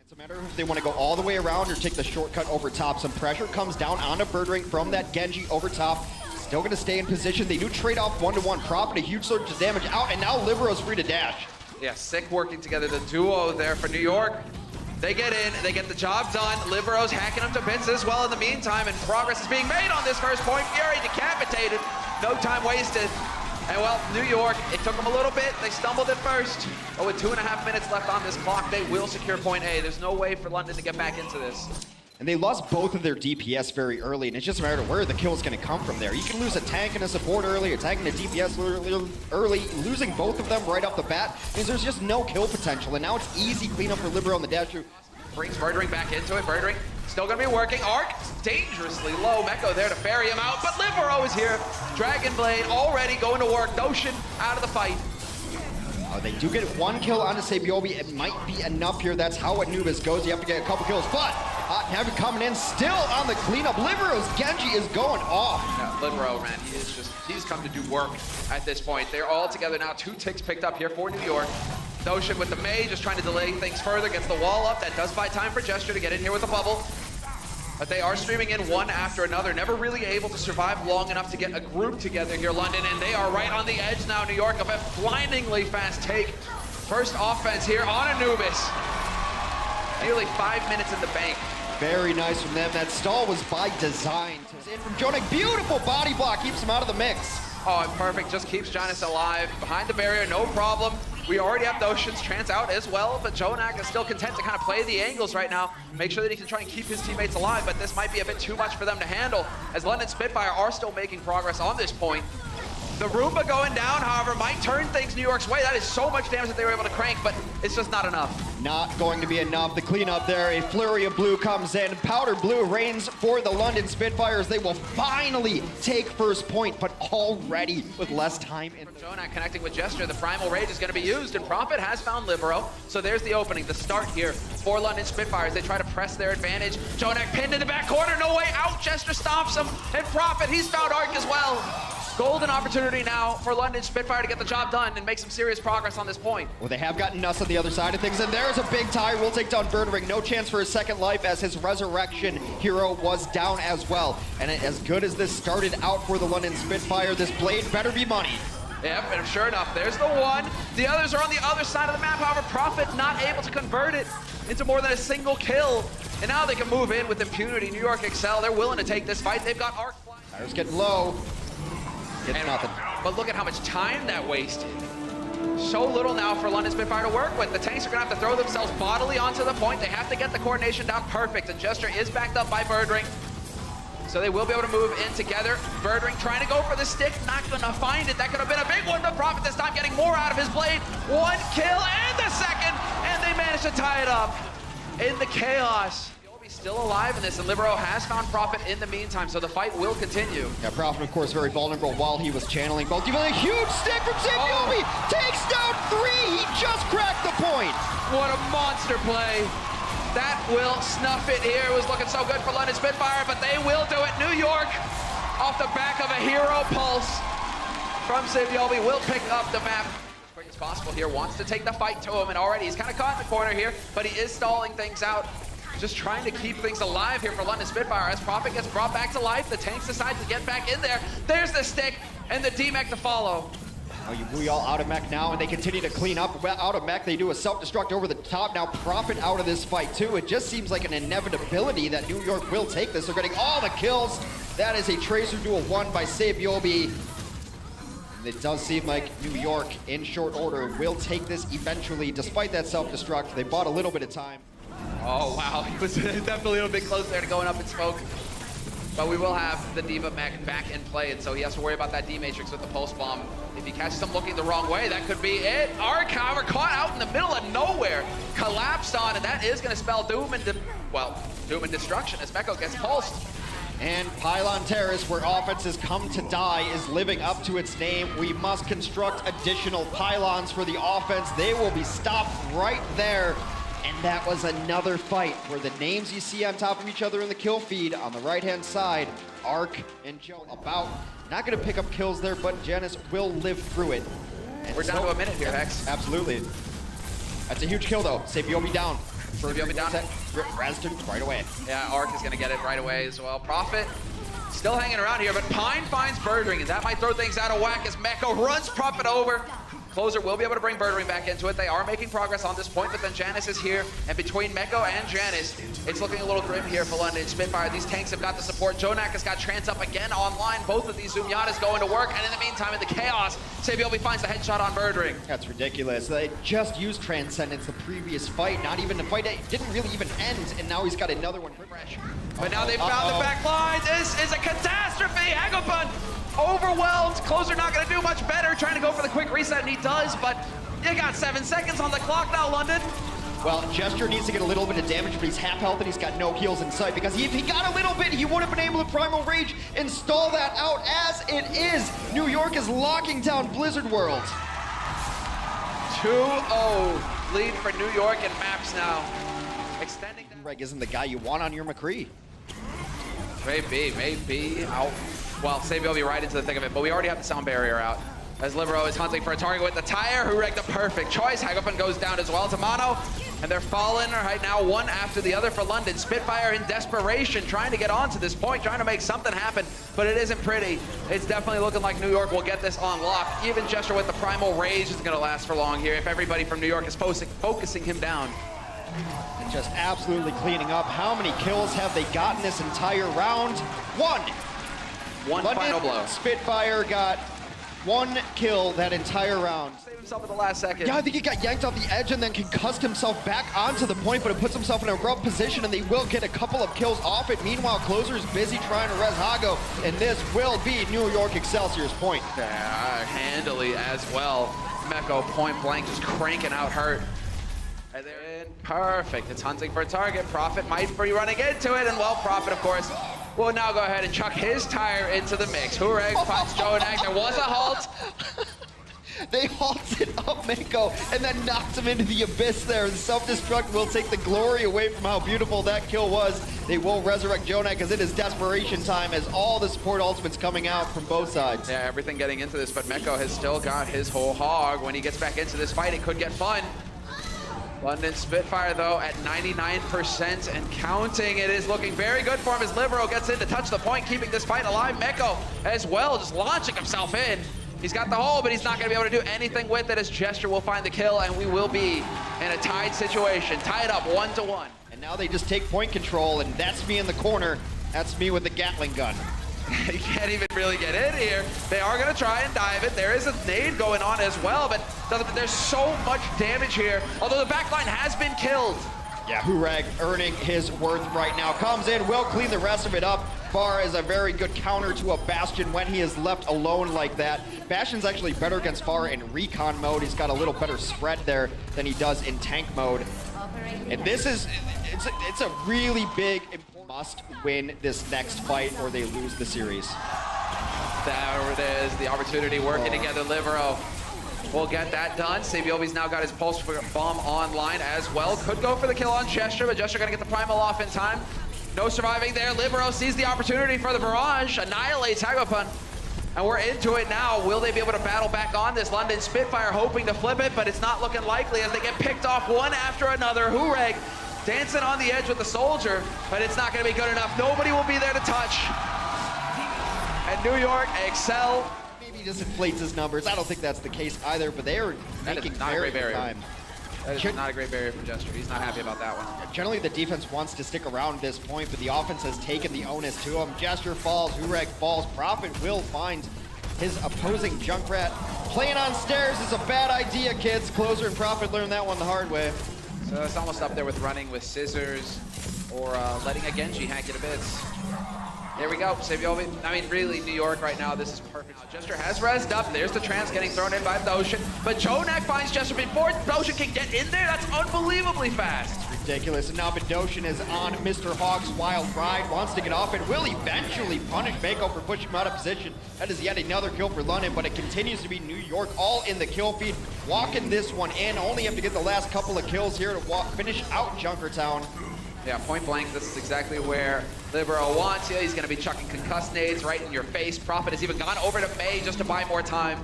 It's a matter of if they want to go all the way around or take the shortcut over top. Some pressure comes down onto Birdring from that Genji over top. Still going to stay in position. They do trade off one-to-one. Profit a huge surge of damage out, and now Libero's free to dash. Yeah, sick working together, the duo there for New York. They get in, they get the job done. Libero's hacking them to bits as well in the meantime, and progress is being made on this first point. Fury decapitated, no time wasted. And well, New York, it took them a little bit. They stumbled at first, but with 2.5 minutes left on this clock, they will secure point A. There's no way for London to get back into this. And they lost both of their DPS very early, and it's just a matter of where the kill is going to come from there. You can lose a tank and a support early, a tank and a DPS early. Losing both of them right off the bat means there's just no kill potential, and now it's easy cleanup for Libero on the dash through. Brings Birdring back into it. Birdring still going to be working. Arc dangerously low. Meko there to ferry him out, but Libero is here. Dragon Blade already going to work. Notion out of the fight. They do get one kill onto Saebyeolbe. It might be enough here. That's how Anubis goes. You have to get a couple kills, but Heavy coming in still on the cleanup. Libero's Genji is going off. Yeah, Libero, man, he's come to do work at this point. They're all together now. 2 ticks picked up here for New York. Notion with the Mei, just trying to delay things further, gets the wall up. That does buy time for Gesture to get in here with the bubble. But they are streaming in one after another, never really able to survive long enough to get a group together here, London, and they are right on the edge now, New York, of a blindingly fast take. First offense here on Anubis. Nearly 5 minutes in the bank. Very nice from them. That stall was by design. In from JjoNak, beautiful body block, keeps him out of the mix. Oh, and perfect, just keeps JjoNak alive. Behind the barrier, no problem. We already have Notion's Trance out as well, but JjoNak is still content to kind of play the angles right now, make sure that he can try and keep his teammates alive, but this might be a bit too much for them to handle, as London Spitfire are still making progress on this point. The Roomba going down, however, might turn things New York's way. That is so much damage that they were able to crank, but it's just not enough. Not going to be enough. The cleanup there, a flurry of blue comes in. Powder blue reigns for the London Spitfires. They will finally take first point, but already with less time. JjoNak connecting with Gesture. The Primal Rage is going to be used, and Profit has found Libero. So there's the opening, the start here for London Spitfires. They try to press their advantage. JjoNak pinned in the back corner, no way out. Gesture stops him, and Profit, he's found Arc as well. Golden opportunity now for London Spitfire to get the job done and make some serious progress on this point. Well, they have gotten Nuss on the other side of things, and there's a big tie. Will take down Birdring. No chance for his second life as his resurrection hero was down as well. And as good as this started out for the London Spitfire, this blade better be money. Yep, and sure enough, there's the one. The others are on the other side of the map. However, Profit not able to convert it into more than a single kill. And now they can move in with impunity. New York Excel, they're willing to take this fight. They've got Arc flying. Tires getting low. It's nothing. But look at how much time that wasted. So little now for London Spitfire to work with. The tanks are going to have to throw themselves bodily onto the point. They have to get the coordination down perfect. And Gesture is backed up by Birdring. So they will be able to move in together. Birdring trying to go for the stick. Not going to find it. That could have been a big one, but Profit this time getting more out of his blade. 1 kill and the second. And they managed to tie it up in the chaos. Still alive in this, and Libero has found Profit in the meantime, so the fight will continue. Yeah, Profit, of course, very vulnerable while he was channeling both. Even a huge stick from Saebyeolbe takes down 3. He just cracked the point. What a monster play. That will snuff it here. It was looking so good for London Spitfire, but they will do it. New York, off the back of a hero pulse from Saebyeolbe, will pick up the map as quick as possible here. Wants to take the fight to him, and already he's kind of caught in the corner here, but he is stalling things out. Just trying to keep things alive here for London Spitfire. As Profit gets brought back to life, the tanks decide to get back in there. There's the stick and the D-Mech to follow. We all out of mech now, and they continue to clean up. Out of mech, they do a self-destruct over the top. Now Profit out of this fight too. It just seems like an inevitability that New York will take this. They're getting all the kills. That is a Tracer duel won by Saebyeolbe. It does seem like New York, in short order, will take this eventually, despite that self-destruct. They bought a little bit of time. Oh, wow. He was definitely a little bit close there to going up in smoke. But we will have the D.Va Mech back in play, and so he has to worry about that D-Matrix with the Pulse Bomb. If he catches him looking the wrong way, that could be it. Arc, however, caught out in the middle of nowhere. Collapsed on, and that is going to spell doom and destruction as Meko gets pulsed. And Pylon Terrace, where offenses come to die, is living up to its name. We must construct additional pylons for the offense. They will be stopped right there. And that was another fight where the names you see on top of each other in the kill feed on the right-hand side, Arc and Joe, about not going to pick up kills there, but Janice will live through it. And we're down to a minute here, Hex. Absolutely. That's a huge kill, though. Saebyeolbe down. Saebyeolbe down. Rezzed right away. Yeah, Arc is gonna get it right away as well. Prophet still hanging around here, but Pine finds Birdring, and that might throw things out of whack as Meko runs Prophet over. Closer will be able to bring Birdring back into it. They are making progress on this point, but then Janice is here, and between Meko and Janice, it's looking a little grim here for London Spitfire. These tanks have got the support. JjoNak has got Trance up again online. Both of these Zoomyadas going to work, and in the meantime, in the chaos, Saebyeolbe finds the headshot on Birdring. That's ridiculous. They just used Transcendence the previous fight, not even the fight. It didn't really even end, and now he's got another one fresh. But now they've found the back line. This is a catastrophe. Agapun overwhelmed. Closer not going to do much better. Trying to go for the quick reset, and he does, but you got 7 seconds on the clock now, London. Well, Gesture needs to get a little bit of damage, but he's half health and he's got no heals in sight, because if he got a little bit, he would have been able to Primal Rage and stall that out. As it is, New York is locking down Blizzard World. 2-0 lead for New York in maps now. Extending. Reg isn't the guy you want on your McCree. Maybe out. Well, Saebyeolbe right into the thick of it, but we already have the sound barrier out. As Libero is hunting for a target with the tire, Hureg the perfect choice. Hagapun goes down as well to Mono, and they're falling right now one after the other for London. Spitfire in desperation, trying to get onto this point, trying to make something happen, but it isn't pretty. It's definitely looking like New York will get this on lock. Even Gesture with the Primal Rage isn't gonna last for long here if everybody from New York is focusing him down. And just absolutely cleaning up. How many kills have they gotten this entire round? One London final blow. Spitfire got 1 kill that entire round. Saved himself at the last second. Yeah, I think he got yanked off the edge and then concussed himself back onto the point, but it puts himself in a rough position, and they will get a couple of kills off it. Meanwhile, Closer's busy trying to res Hago, and this will be New York Excelsior's point. Yeah, handily as well. Meko point blank just cranking out hurt. And they're in. Perfect. It's hunting for a target. Prophet might be running into it, and well, Prophet, of course, will now go ahead and chuck his tire into the mix. Hureg finds JjoNak. There was a halt. They halted up Meko and then knocked him into the abyss there. The self-destruct will take the glory away from how beautiful that kill was. They will resurrect JjoNak because it is desperation time as all the support ultimates coming out from both sides. Yeah, everything getting into this, but Meko has still got his whole hog. When he gets back into this fight, it could get fun. London Spitfire, though, at 99% and counting. It is looking very good for him as Libero gets in to touch the point, keeping this fight alive. Meko as well, just launching himself in. He's got the hole, but he's not going to be able to do anything with it as Gesture will find the kill, and we will be in a tied situation. Tied up 1-1. And now they just take point control, and that's me in the corner. That's me with the Gatling gun. You can't even really get in here. They are going to try and dive it. There is a nade going on as well, but there's so much damage here. Although the backline has been killed. Yeah, Hureg earning his worth right now. Comes in, will clean the rest of it up. Far is a very good counter to a Bastion when he is left alone like that. Bastion's actually better against Far in recon mode. He's got a little better spread there than he does in tank mode. And this is, it's a really big, must win this next fight or they lose the series. There it is, the opportunity working together. Libero will get that done. Saebyeolbe's now got his pulse bomb online as well. Could go for the kill on Gesture, but Gesture gonna get the primal off in time. No surviving there. Libero sees the opportunity for the barrage, annihilates Hagapun, and we're into it now. Will they be able to battle back on this? London Spitfire hoping to flip it, but it's not looking likely as they get picked off one after another. Hureg dancing on the edge with the soldier, but it's not gonna be good enough. Nobody will be there to touch. And New York excel. Maybe he just inflates his numbers. I don't think that's the case either, but they are making very good time. That is not a great barrier for Gesture. He's not happy about that one. Generally, the defense wants to stick around this point, but the offense has taken the onus to him. Gesture falls, Hureg falls. Prophet will find his opposing Junkrat. Playing on stairs is a bad idea, kids. Closer and Prophet learned that one the hard way. So it's almost up there with running with scissors or letting a Genji hack you to bits. There we go, Saebyeolbe. I mean, really, New York right now, this is perfect. Gesture has rezzed up. There's the trance getting thrown in by Ocean. But JjoNak finds Gesture before Ocean can get in there. That's unbelievably fast. Ridiculous. And now Bedosian is on Mr. Hog's wild ride, wants to get off and will eventually punish Meko for pushing him out of position. That is yet another kill for London, but it continues to be New York all in the kill feed, walking this one in. Only have to get the last couple of kills here to finish out Junkertown. Yeah, point blank, this is exactly where Libero wants you. He's gonna be chucking concussed nades right in your face. Prophet has even gone over to May just to buy more time.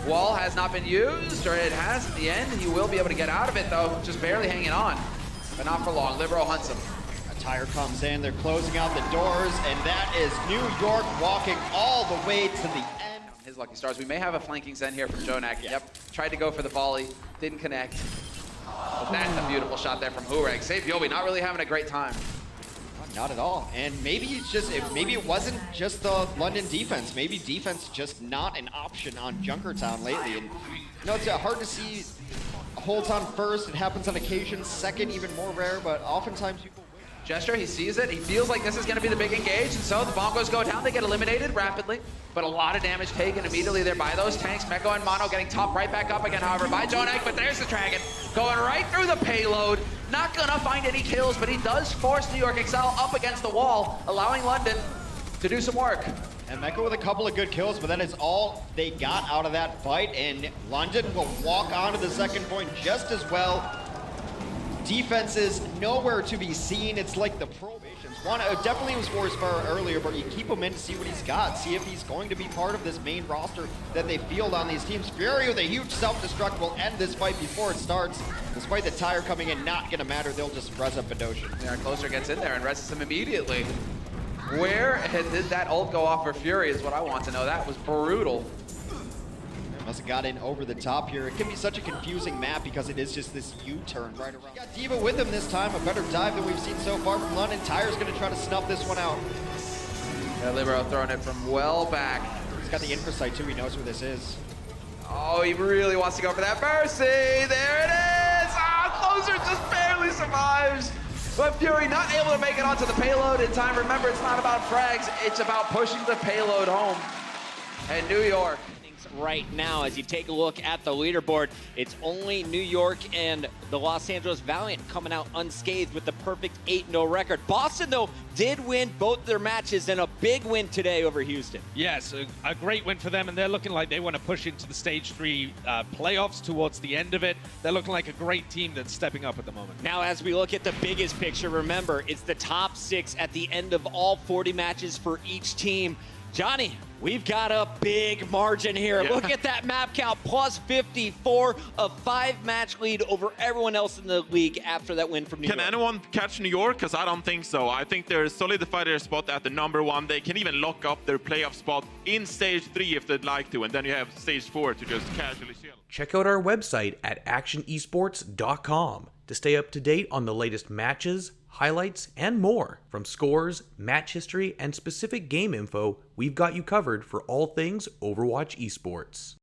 Wall has not been used, or it has at the end. He will be able to get out of it though, just barely hanging on. but not for long. Libero hunts him. A tire comes in, they're closing out the doors, and that is New York walking all the way to the end. His lucky stars. We may have a flanking send here from JjoNak. Yep, tried to go for the volley, didn't connect. But that's a beautiful shot there from Hureg. Saebyeolbe not really having a great time. Not at all. And maybe it's just, maybe it wasn't just the London defense. Maybe defense just not an option on Junkertown lately. And you know, it's hard to see holds on first. It happens on occasion. Second, even more rare, but oftentimes people win. Gesture, he sees it. He feels like this is going to be the big engage, and so the bongos go down. They get eliminated rapidly, but a lot of damage taken immediately there by those tanks. Meko and Mono getting topped right back up again, however, by JjoNak, but there's the dragon going right through the payload. Not going to find any kills, but he does force New York XL up against the wall, allowing London to do some work. And Meko with a couple of good kills, but that is all they got out of that fight, and London will walk onto the second point just as well. Defense is nowhere to be seen. It's like the probations. One definitely was Forest Fire earlier, but you keep him in to see what he's got, see if he's going to be part of this main roster that they field on these teams. Fury with a huge self-destruct will end this fight before it starts. Despite the tire coming in, not gonna matter. They'll just res up Adoshin. Yeah, Closer gets in there and rests him immediately. Where did that ult go off for Fury is what I want to know. That was brutal. Must have got in over the top here. It can be such a confusing map because it is just this U-turn right around. Got D.Va with him this time, a better dive than we've seen so far from London. Tyre's gonna try to snuff this one out. Yeah, Libero throwing it from well back. He's got the infrasight too, he knows who this is. Oh, he really wants to go for that Mercy. There it is! Ah, Closer just barely survives. But Fury not able to make it onto the payload in time. Remember, it's not about frags, it's about pushing the payload home. And New York. Right now, as you take a look at the leaderboard, it's only New York and the Los Angeles Valiant coming out unscathed with the perfect 8-0 record. Boston, though, did win both their matches and a big win today over Houston. Yes, a great win for them, and they're looking like they want to push into the Stage 3 playoffs towards the end of it. They're looking like a great team that's stepping up at the moment. Now, as we look at the biggest picture, remember, it's the top 6 at the end of all 40 matches for each team. Johnny, we've got a big margin here. Yeah. Look at that map count, plus 54, a 5-match lead over everyone else in the league after that win from New York. Can anyone catch New York? Because I don't think so. I think they're solidified their spot at the #1. They can even lock up their playoff spot in Stage 3 if they'd like to, and then you have Stage 4 to just casually chill. Check out our website at actionesports.com to stay up to date on the latest matches, highlights, and more. From scores, match history, and specific game info, we've got you covered for all things Overwatch esports.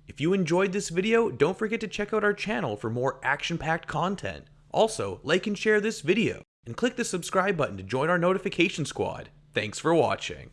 If you enjoyed this video, don't forget to check out our channel for more action-packed content. Also, like and share this video, and click the subscribe button to join our notification squad. Thanks for watching.